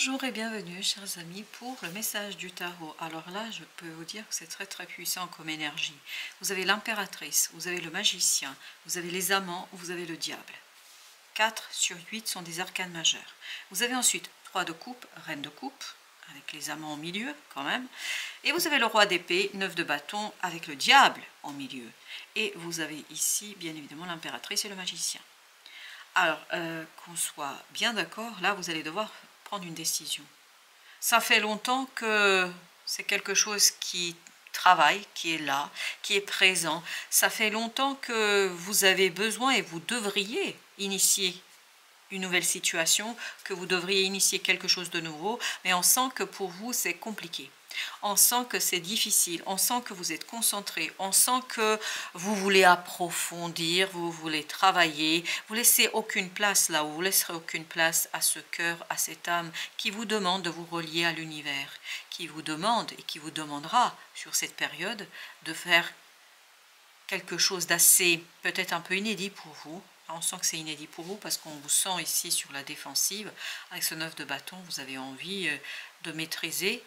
Bonjour et bienvenue chers amis pour le message du tarot. Alors là je peux vous dire que c'est très puissant comme énergie. Vous avez l'impératrice, vous avez le magicien, vous avez les amants, vous avez le diable. 4 sur 8 sont des arcanes majeurs. Vous avez ensuite 3 de coupe, reine de coupe, avec les amants au milieu quand même. Et vous avez le roi d'épée, 9 de bâton avec le diable au milieu. Et vous avez ici bien évidemment l'impératrice et le magicien. Alors qu'on soit bien d'accord, là vous allez devoir prendre une décision. Ça fait longtemps que c'est quelque chose qui travaille, qui est là, qui est présent. Ça fait longtemps que vous avez besoin et vous devriez initier une nouvelle situation, que vous devriez initier quelque chose de nouveau, mais on sent que pour vous c'est compliqué. On sent que c'est difficile, on sent que vous êtes concentré, on sent que vous voulez approfondir, vous voulez travailler, vous laissez aucune place là, vous laisserez aucune place à ce cœur, à cette âme qui vous demande de vous relier à l'univers, qui vous demande et qui vous demandera sur cette période de faire quelque chose d'assez peut-être un peu inédit pour vous. On sent que c'est inédit pour vous parce qu'on vous sent ici sur la défensive. Avec ce 9 de bâton, vous avez envie de maîtriser,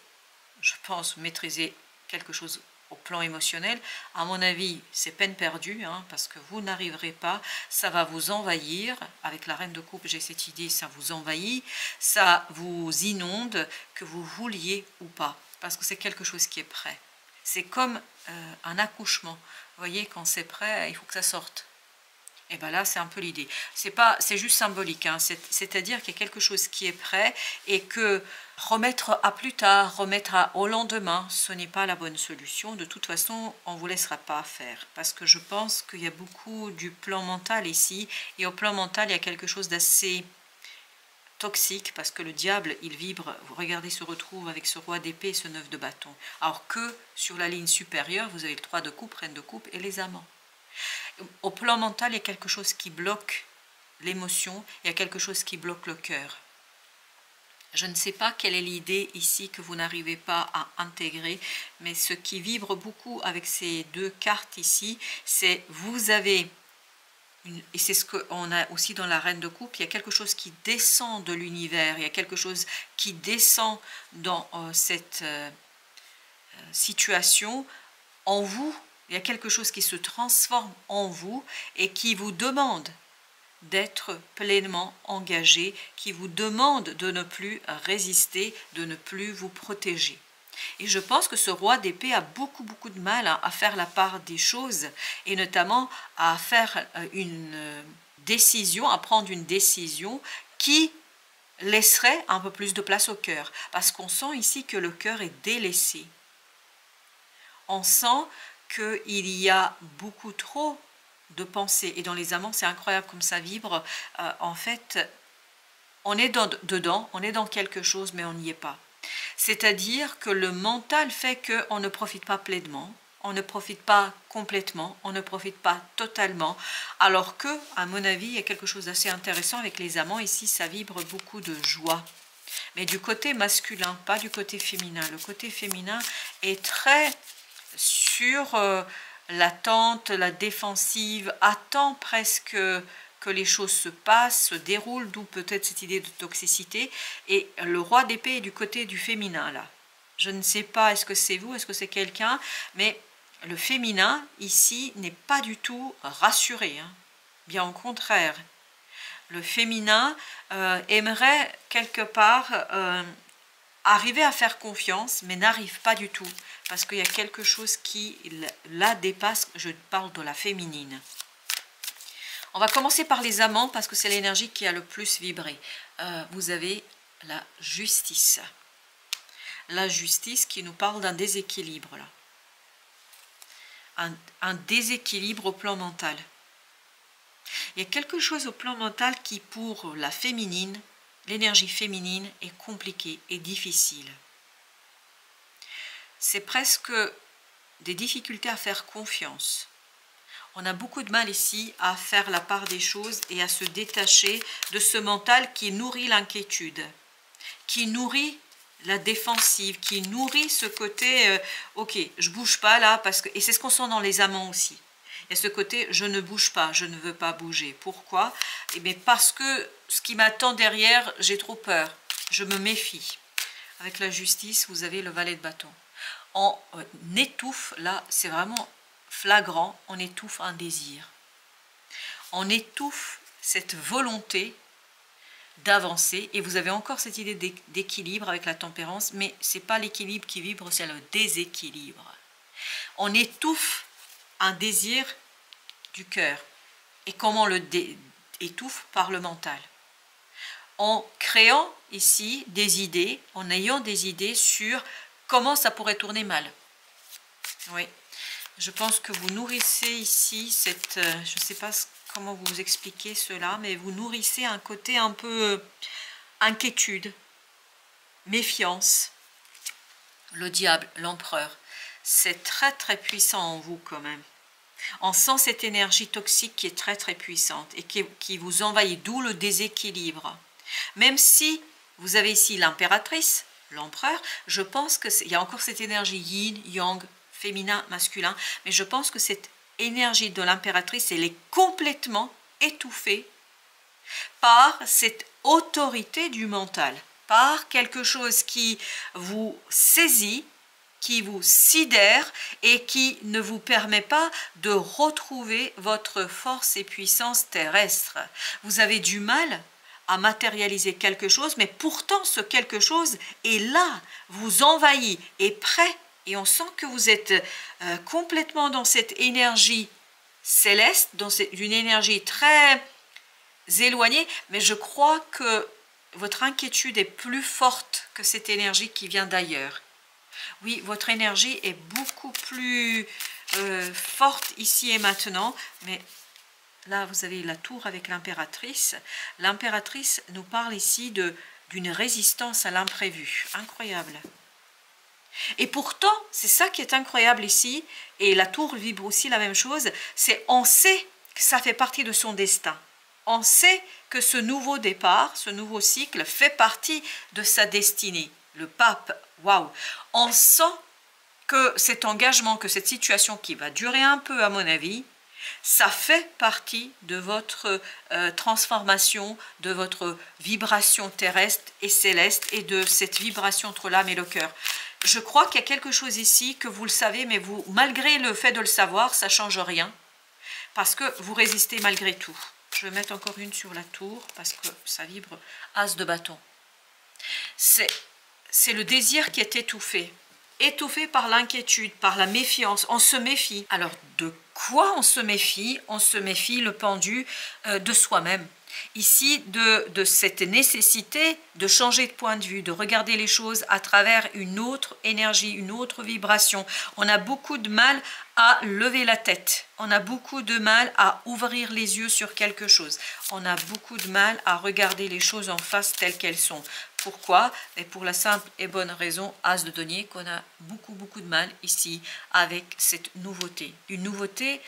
je pense maîtriser quelque chose au plan émotionnel. À mon avis, c'est peine perdue, parce que vous n'arriverez pas, ça va vous envahir. Avec la reine de coupe, j'ai cette idée, ça vous envahit, ça vous inonde, que vous vouliez ou pas, parce que c'est quelque chose qui est prêt. C'est comme un accouchement. Vous voyez, quand c'est prêt, il faut que ça sorte. Et bien là, c'est un peu l'idée. C'est juste symbolique, c'est-à-dire qu'il y a quelque chose qui est prêt et que remettre à plus tard, remettre au lendemain, ce n'est pas la bonne solution. De toute façon, on ne vous laissera pas faire parce que je pense qu'il y a beaucoup du plan mental ici. Et au plan mental, il y a quelque chose d'assez toxique parce que le diable, il vibre. Vous regardez, se retrouve avec ce roi d'épée et ce 9 de bâton. Alors que sur la ligne supérieure, vous avez le 3 de coupe, reine de coupe et les amants. Au plan mental, il y a quelque chose qui bloque l'émotion, il y a quelque chose qui bloque le cœur. Je ne sais pas quelle est l'idée ici que vous n'arrivez pas à intégrer, mais ce qui vibre beaucoup avec ces deux cartes ici, c'est vous avez, et c'est ce qu'on a aussi dans la reine de coupe, il y a quelque chose qui descend de l'univers, il y a quelque chose qui descend dans cette situation en vous. Il y a quelque chose qui se transforme en vous et qui vous demande d'être pleinement engagé, qui vous demande de ne plus résister, de ne plus vous protéger. Et je pense que ce roi d'épée a beaucoup de mal à faire la part des choses et notamment à faire une décision, à prendre une décision qui laisserait un peu plus de place au cœur. Parce qu'on sent ici que le cœur est délaissé. On sent qu'il y a beaucoup trop de pensées. Et dans les amants, c'est incroyable comme ça vibre. En fait, on est dedans, on est dans quelque chose, mais on n'y est pas. C'est-à-dire que le mental fait qu'on ne profite pas pleinement, on ne profite pas complètement, on ne profite pas totalement. Alors que, à mon avis, il y a quelque chose d'assez intéressant avec les amants. Ici, ça vibre beaucoup de joie. Mais du côté masculin, pas du côté féminin. Le côté féminin est très sur l'attente, la défensive, attend presque que les choses se passent, se déroulent, d'où peut-être cette idée de toxicité. Et le roi d'épée est du côté du féminin, là. Je ne sais pas, est-ce que c'est vous, est-ce que c'est quelqu'un, mais le féminin, ici, n'est pas du tout rassuré. Bien au contraire. Le féminin aimerait quelque part arriver à faire confiance, mais n'arrive pas du tout, parce qu'il y a quelque chose qui la dépasse. Je parle de la féminine. On va commencer par les amants, parce que c'est l'énergie qui a le plus vibré. Vous avez la justice. La justice qui nous parle d'un déséquilibre, là. Un déséquilibre au plan mental. Il y a quelque chose au plan mental qui, pour la féminine, l'énergie féminine est compliquée et difficile. C'est presque des difficultés à faire confiance. On a beaucoup de mal ici à faire la part des choses et à se détacher de ce mental qui nourrit l'inquiétude, qui nourrit la défensive, qui nourrit ce côté ok, je bouge pas là, parce que, et c'est ce qu'on sent dans les amants aussi. Il y a ce côté, je ne bouge pas, je ne veux pas bouger. Pourquoi? Eh bien parce que ce qui m'attend derrière, j'ai trop peur. Je me méfie. Avec la justice, vous avez le valet de bâton. On étouffe, là, c'est vraiment flagrant, on étouffe un désir. On étouffe cette volonté d'avancer, et vous avez encore cette idée d'équilibre avec la tempérance, mais ce n'est pas l'équilibre qui vibre, c'est le déséquilibre. On étouffe un désir du cœur. Et comment on le étouffe? Par le mental. En créant ici des idées, en ayant des idées sur comment ça pourrait tourner mal. Oui, je pense que vous nourrissez ici cette... je ne sais pas comment vous expliquer cela, mais vous nourrissez un côté un peu inquiétude, méfiance. Le diable, l'empereur, c'est très très puissant en vous quand même. On sent cette énergie toxique qui est très très puissante et qui vous envahit, d'où le déséquilibre. Même si vous avez ici l'impératrice, l'empereur, je pense qu'il y a encore cette énergie yin, yang, féminin, masculin, mais je pense que cette énergie de l'impératrice, elle est complètement étouffée par cette autorité du mental, par quelque chose qui vous saisit, qui vous sidère et qui ne vous permet pas de retrouver votre force et puissance terrestre. Vous avez du mal à matérialiser quelque chose, mais pourtant ce quelque chose est là, vous envahit, est prêt, et on sent que vous êtes complètement dans cette énergie céleste, dans une énergie très éloignée, mais je crois que votre inquiétude est plus forte que cette énergie qui vient d'ailleurs. Oui, votre énergie est beaucoup plus forte ici et maintenant, mais là, vous avez la tour avec l'impératrice. L'impératrice nous parle ici d'une résistance à l'imprévu. Incroyable. Et pourtant, c'est ça qui est incroyable ici, et la tour vibre aussi la même chose, c'est on sait que ça fait partie de son destin. On sait que ce nouveau départ, ce nouveau cycle fait partie de sa destinée. Le pape, waouh, on sent que cet engagement, que cette situation qui va durer un peu à mon avis, ça fait partie de votre transformation, de votre vibration terrestre et céleste et de cette vibration entre l'âme et le cœur. Je crois qu'il y a quelque chose ici que vous le savez, mais vous, malgré le fait de le savoir, ça ne change rien parce que vous résistez malgré tout. Je vais mettre encore une sur la tour parce que ça vibre as de bâton. C'est le désir qui est étouffé. Étouffé par l'inquiétude, par la méfiance. On se méfie. Alors, de quoi on se méfie? On se méfie, le pendu, de soi-même. Ici, de cette nécessité de changer de point de vue, de regarder les choses à travers une autre énergie, une autre vibration. On a beaucoup de mal à lever la tête. On a beaucoup de mal à ouvrir les yeux sur quelque chose. On a beaucoup de mal à regarder les choses en face telles qu'elles sont. Pourquoi? Et pour la simple et bonne raison, as de denier, qu'on a beaucoup de mal ici avec cette nouveauté. Une nouveauté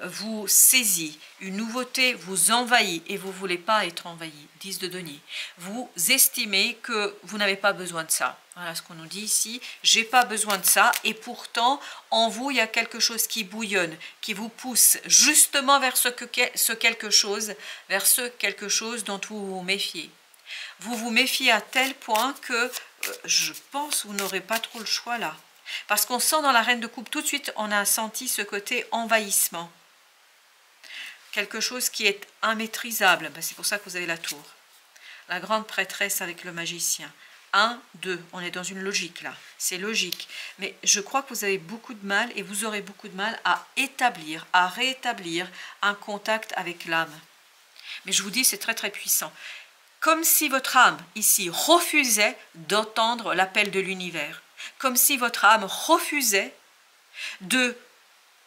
vous saisit, une nouveauté vous envahit et vous ne voulez pas être envahi, 10 de denier. Vous estimez que vous n'avez pas besoin de ça. Voilà ce qu'on nous dit ici, j'ai pas besoin de ça, et pourtant en vous il y a quelque chose qui bouillonne, qui vous pousse justement vers ce quelque chose, vers ce quelque chose dont vous vous méfiez. Vous vous méfiez à tel point que je pense que vous n'aurez pas trop le choix là. Parce qu'on sent dans la reine de coupe, tout de suite on a senti ce côté envahissement. Quelque chose qui est immaîtrisable, ben, c'est pour ça que vous avez la tour. La grande prêtresse avec le magicien. 1, 2, on est dans une logique là, c'est logique. Mais je crois que vous avez beaucoup de mal et vous aurez beaucoup de mal à établir, à rétablir un contact avec l'âme. Mais je vous dis, c'est très puissant. Comme si votre âme ici refusait d'entendre l'appel de l'univers. Comme si votre âme refusait de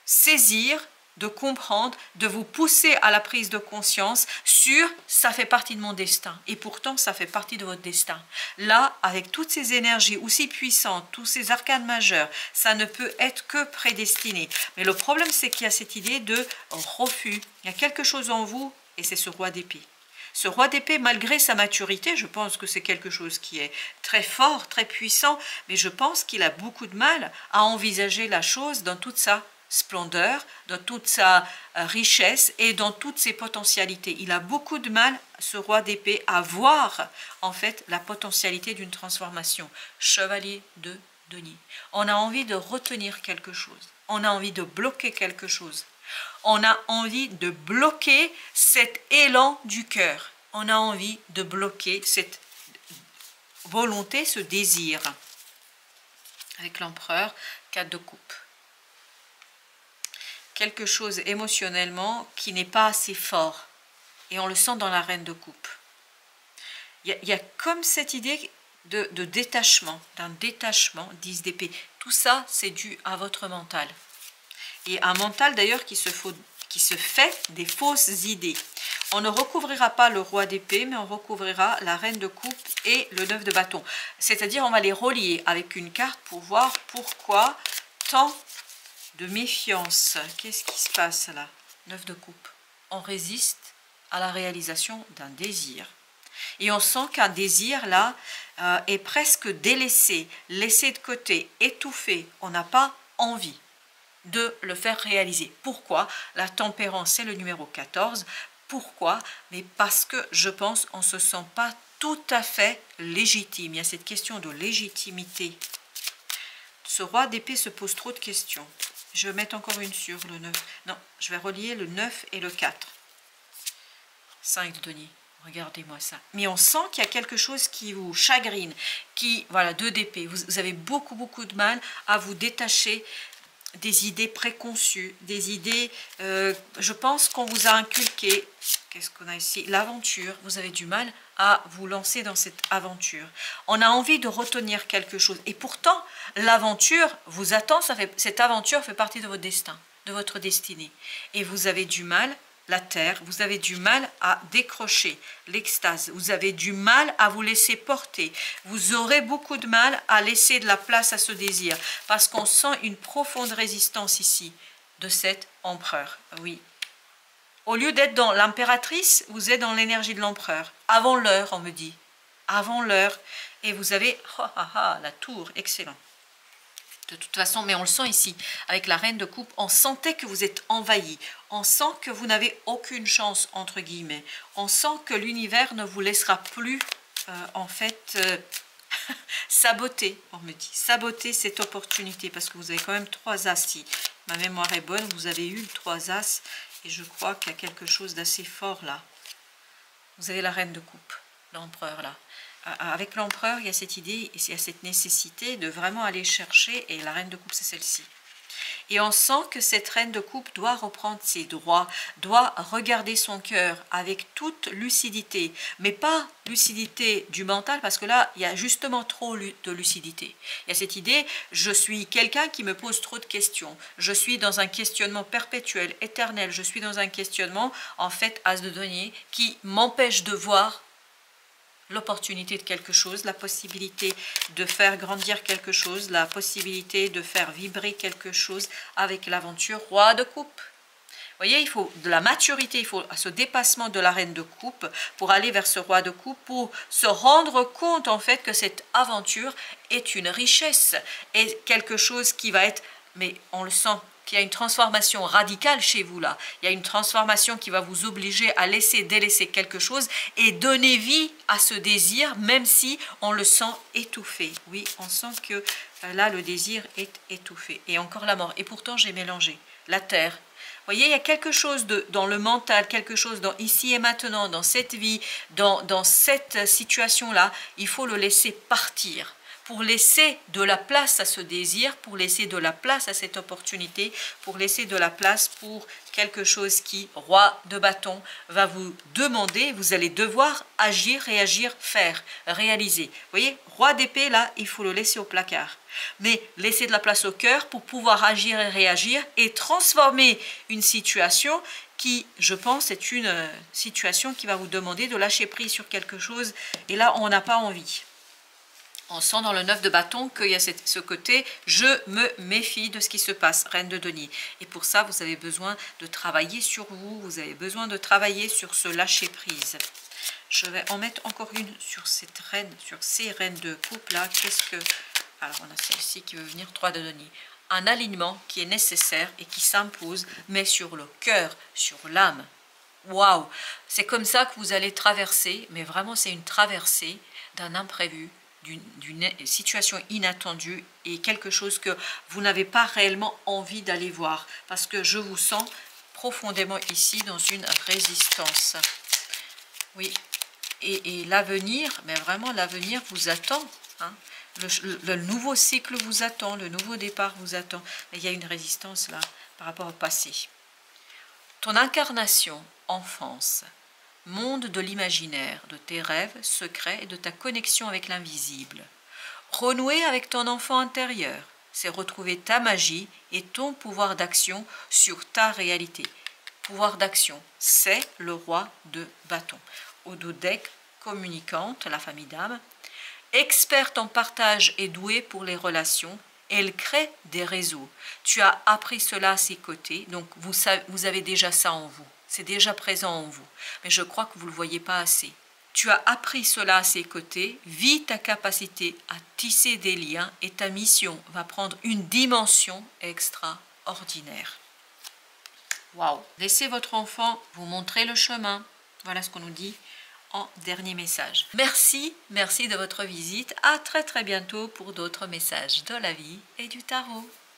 saisir, de comprendre, de vous pousser à la prise de conscience sur « ça fait partie de mon destin ». Et pourtant, ça fait partie de votre destin. Là, avec toutes ces énergies aussi puissantes, tous ces arcanes majeurs, ça ne peut être que prédestiné. Mais le problème, c'est qu'il y a cette idée de refus. Il y a quelque chose en vous, et c'est ce roi d'épée. Ce roi d'épée, malgré sa maturité, je pense que c'est quelque chose qui est très fort, très puissant, mais je pense qu'il a beaucoup de mal à envisager la chose dans toute sa splendeur, dans toute sa richesse et dans toutes ses potentialités. Il a beaucoup de mal, ce roi d'épée, à voir en fait la potentialité d'une transformation. Chevalier de denier. On a envie de retenir quelque chose. On a envie de bloquer quelque chose. On a envie de bloquer cet élan du cœur. On a envie de bloquer cette volonté, ce désir. Avec l'empereur, 4 de coupe. Quelque chose émotionnellement qui n'est pas assez fort. Et on le sent dans la reine de coupe. Il y a comme cette idée de détachement, d'un détachement, 10 d'épée. Tout ça, c'est dû à votre mental. Et un mental d'ailleurs qui se fait des fausses idées. On ne recouvrira pas le roi d'épée, mais on recouvrira la reine de coupe et le 9 de bâton. C'est-à-dire on va les relier avec une carte pour voir pourquoi tant de méfiance. Qu'est-ce qui se passe là? 9 de coupe. On résiste à la réalisation d'un désir. Et on sent qu'un désir là est presque délaissé, laissé de côté, étouffé. On n'a pas envie de le faire réaliser. Pourquoi? La tempérance, c'est le numéro 14. Pourquoi? Mais parce que je pense on ne se sent pas tout à fait légitime. Il y a cette question de légitimité. Ce roi d'épée se pose trop de questions. Je vais mettre encore une sur le 9. Non, je vais relier le 9 et le 4. 5 de denier. Regardez-moi ça. Mais on sent qu'il y a quelque chose qui vous chagrine. Voilà, 2 d'épée. Vous avez beaucoup de mal à vous détacher des idées préconçues, des idées, je pense qu'on vous a inculqué, qu'est-ce qu'on a ici, l'aventure. Vous avez du mal à vous lancer dans cette aventure. On a envie de retenir quelque chose. Et pourtant, l'aventure vous attend, cette aventure fait partie de votre destin, de votre destinée. Et vous avez du mal, la terre, vous avez du mal à décrocher l'extase, vous avez du mal à vous laisser porter, vous aurez beaucoup de mal à laisser de la place à ce désir, parce qu'on sent une profonde résistance ici de cet empereur, oui. Au lieu d'être dans l'impératrice, vous êtes dans l'énergie de l'empereur, avant l'heure on me dit, avant l'heure, et vous avez, la tour, excellent. De toute façon, mais on le sent ici, avec la reine de coupe, on sentait que vous êtes envahi, on sent que vous n'avez aucune chance, entre guillemets, on sent que l'univers ne vous laissera plus, en fait, saboter, on me dit, saboter cette opportunité, parce que vous avez quand même 3 as, si ma mémoire est bonne, vous avez eu 3 as, et je crois qu'il y a quelque chose d'assez fort là. Vous avez la reine de coupe, l'empereur là. Avec l'empereur, il y a cette idée, il y a cette nécessité de vraiment aller chercher, et la reine de coupe, c'est celle-ci. Et on sent que cette reine de coupe doit reprendre ses droits, doit regarder son cœur avec toute lucidité, mais pas lucidité du mental, parce que là, il y a justement trop de lucidité. Il y a cette idée, je suis quelqu'un qui me pose trop de questions, je suis dans un questionnement perpétuel, éternel, je suis dans un questionnement, en fait, as de denier, qui m'empêche de voir l'opportunité de quelque chose, la possibilité de faire grandir quelque chose, la possibilité de faire vibrer quelque chose avec l'aventure. Roi de coupe. Vous voyez, il faut de la maturité, il faut ce dépassement de la reine de coupe pour aller vers ce roi de coupe, pour se rendre compte en fait que cette aventure est une richesse, est quelque chose qui va être, mais on le sent, qu'il y a une transformation radicale chez vous là. Il y a une transformation qui va vous obliger à délaisser quelque chose et donner vie à ce désir, même si on le sent étouffé. Oui, on sent que là, le désir est étouffé. Et encore la mort. Et pourtant, j'ai mélangé la terre. Vous voyez, il y a quelque chose dans le mental, quelque chose dans ici et maintenant, dans cette vie, dans cette situation-là. Il faut le laisser partir, pour laisser de la place à ce désir, pour laisser de la place à cette opportunité, pour laisser de la place pour quelque chose qui, roi de bâton, va vous demander, vous allez devoir agir, réagir, faire, réaliser. Vous voyez, roi d'épée, là, il faut le laisser au placard. Mais laisser de la place au cœur pour pouvoir agir et réagir et transformer une situation qui, je pense, est une situation qui va vous demander de lâcher prise sur quelque chose. Et là, on n'a pas envie. On sent dans le 9 de bâton qu'il y a ce côté « je me méfie de ce qui se passe », reine de denier. Et pour ça, vous avez besoin de travailler sur vous, vous avez besoin de travailler sur ce lâcher-prise. Je vais en mettre encore une sur cette reine, sur ces reines de coupe là. Qu'est-ce que... Alors, on a celle-ci qui veut venir, 3 de denier. un alignement qui est nécessaire et qui s'impose, mais sur le cœur, sur l'âme. Waouh! C'est comme ça que vous allez traverser, mais vraiment c'est une traversée d'un imprévu, d'une situation inattendue et quelque chose que vous n'avez pas réellement envie d'aller voir, parce que je vous sens profondément ici dans une résistance. Oui, et l'avenir, mais vraiment l'avenir vous attend, hein. Le nouveau cycle vous attend, le nouveau départ vous attend, mais il y a une résistance là par rapport au passé. Ton incarnation, enfance, monde de l'imaginaire, de tes rêves secrets et de ta connexion avec l'invisible. Renouer avec ton enfant intérieur, c'est retrouver ta magie et ton pouvoir d'action sur ta réalité. Pouvoir d'action, c'est le roi de bâton. Au dos deck, communicante, la famille d'âme. Experte en partage et douée pour les relations, elle crée des réseaux. Tu as appris cela à ses côtés, donc vous avez déjà ça en vous. C'est déjà présent en vous, mais je crois que vous ne le voyez pas assez. Tu as appris cela à ses côtés, vis ta capacité à tisser des liens et ta mission va prendre une dimension extraordinaire. Waouh! Laissez votre enfant vous montrer le chemin. Voilà ce qu'on nous dit en dernier message. Merci de votre visite. À très bientôt pour d'autres messages de la vie et du tarot.